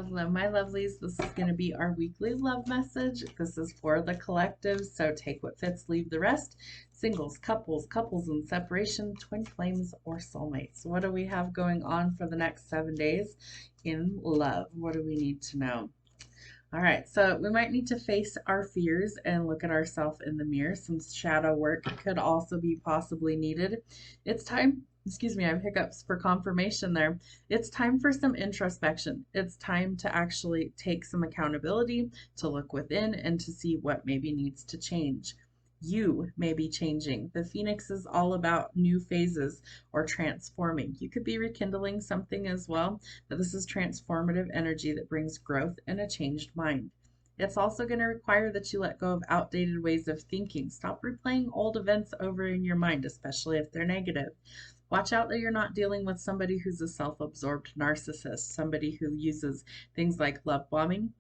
Hello, my lovelies. This is going to be our weekly love message. This is for the collective, so take what fits, leave the rest. Singles, couples in separation, twin flames, or soulmates. What do we have going on for the next 7 days in love? What do we need to know? All right, so we might need to face our fears and look at ourselves in the mirror. Some shadow work could also be possibly needed. It's time, excuse me, I have hiccups for confirmation there. It's time for some introspection. It's time to actually take some accountability, to look within and to see what maybe needs to change. You may be changing. The Phoenix is all about new phases or transforming. You could be rekindling something as well, but this is transformative energy that brings growth and a changed mind. It's also going to require that you let go of outdated ways of thinking. Stop replaying old events over in your mind, especially if they're negative. Watch out that you're not dealing with somebody who's a self-absorbed narcissist, somebody who uses things like love bombing,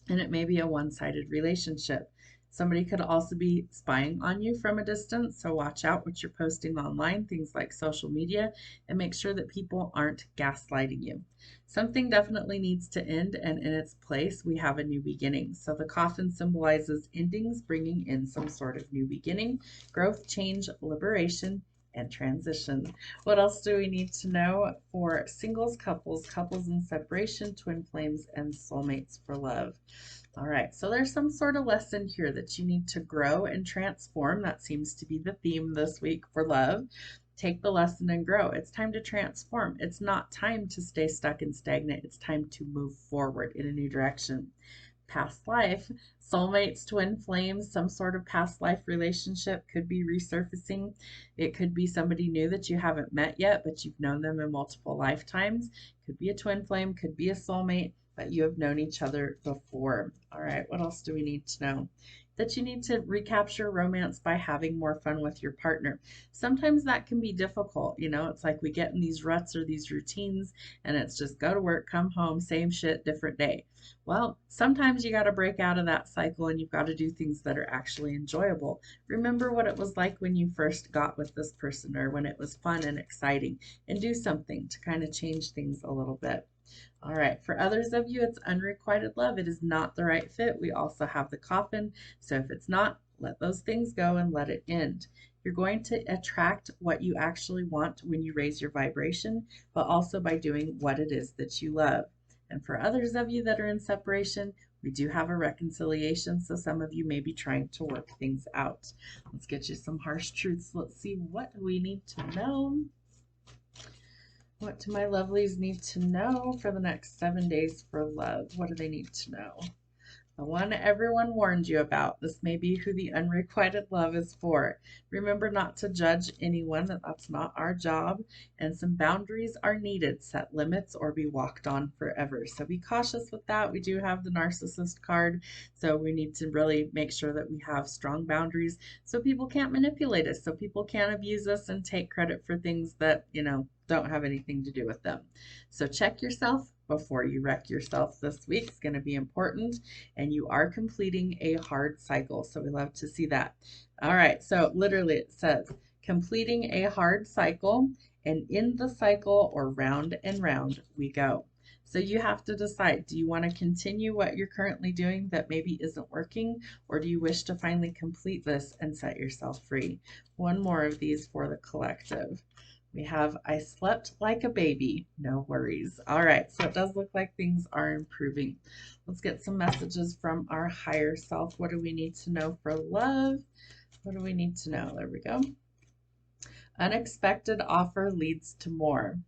and it may be a one-sided relationship. Somebody could also be spying on you from a distance, so watch out what you're posting online, things like social media, and make sure that people aren't gaslighting you. Something definitely needs to end, and in its place, we have a new beginning. So the coffin symbolizes endings, bringing in some sort of new beginning, growth, change, liberation, and transition. What else do we need to know for singles, couples in separation, twin flames, and soulmates for love? All right, so there's some sort of lesson here that you need to grow and transform. That seems to be the theme this week for love. Take the lesson and grow. It's time to transform. It's not time to stay stuck and stagnant. It's time to move forward in a new direction. Past life, soulmates, twin flames, some sort of past life relationship could be resurfacing. It could be somebody new that you haven't met yet, but you've known them in multiple lifetimes. Could be a twin flame, could be a soulmate, but you have known each other before. All right, what else do we need to know? That you need to recapture romance by having more fun with your partner. Sometimes that can be difficult. It's like we get in these ruts or these routines, and it's just go to work, come home, same shit, different day. Well, sometimes you got to break out of that cycle and you've got to do things that are actually enjoyable. Remember what it was like when you first got with this person or when it was fun and exciting, and do something to kind of change things a little bit. All right, for others of you, it's unrequited love. It is not the right fit. We also have the coffin. So if it's not, let those things go and let it end. You're going to attract what you actually want when you raise your vibration, but also by doing what it is that you love. And for others of you that are in separation, we do have a reconciliation, so some of you may be trying to work things out. Let's get you some harsh truths. Let's see what we need to know. What do my lovelies need to know for the next 7 days for love? What do they need to know? The one everyone warned you about. This may be who the unrequited love is for. Remember not to judge anyone. That's not our job. And some boundaries are needed. Set limits or be walked on forever. So be cautious with that. We do have the narcissist card. So we need to really make sure that we have strong boundaries so people can't manipulate us. So people can't abuse us and take credit for things that, don't have anything to do with them. So check yourself before you wreck yourself this week. It's going to be important, and you are completing a hard cycle. So we love to see that. All right, so literally it says completing a hard cycle, and in the cycle or round and round we go. So you have to decide, do you want to continue what you're currently doing that maybe isn't working, or do you wish to finally complete this and set yourself free? One more of these for the collective. We have, I slept like a baby, no worries. All right, so it does look like things are improving. Let's get some messages from our higher self. What do we need to know for love? What do we need to know? There we go. Unexpected offer leads to more.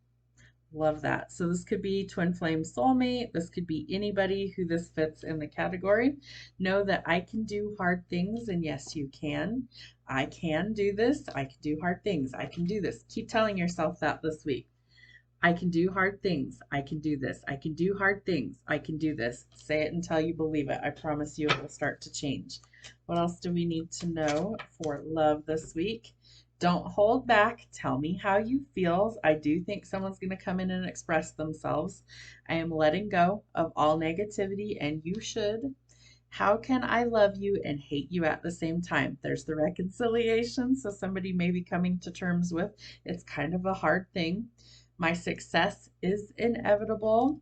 Love that. So this could be twin flame soulmate. This could be anybody who this fits in the category. Know that I can do hard things, and yes, you can. I can do this. I can do hard things. I can do this. Keep telling yourself that this week. I can do hard things. I can do this. I can do hard things. I can do this. Say it until you believe it. I promise you it will start to change. What else do we need to know for love this week? Don't hold back. Tell me how you feel. I do think someone's going to come in and express themselves. I am letting go of all negativity, and you should. How can I love you and hate you at the same time? There's the reconciliation. So somebody may be coming to terms with it's kind of a hard thing. My success is inevitable.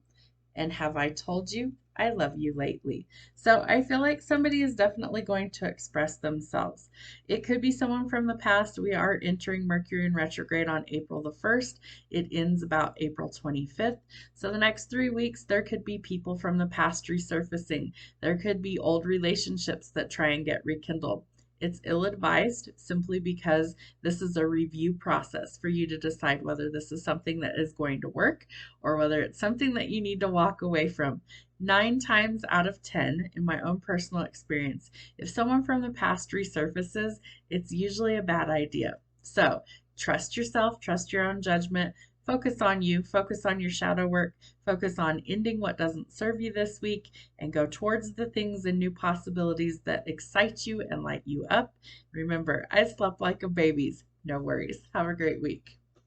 And have I told you I love you lately? So I feel like somebody is definitely going to express themselves. It could be someone from the past. We are entering Mercury in retrograde on April the 1st. It ends about April 25th. So the next 3 weeks, there could be people from the past resurfacing. There could be old relationships that try and get rekindled. It's ill-advised simply because this is a review process for you to decide whether this is something that is going to work or whether it's something that you need to walk away from. 9 times out of 10, in my own personal experience, if someone from the past resurfaces, it's usually a bad idea. So trust yourself, trust your own judgment, focus on you, focus on your shadow work, focus on ending what doesn't serve you this week, and go towards the things and new possibilities that excite you and light you up. Remember, I slept like a baby's. No worries. Have a great week.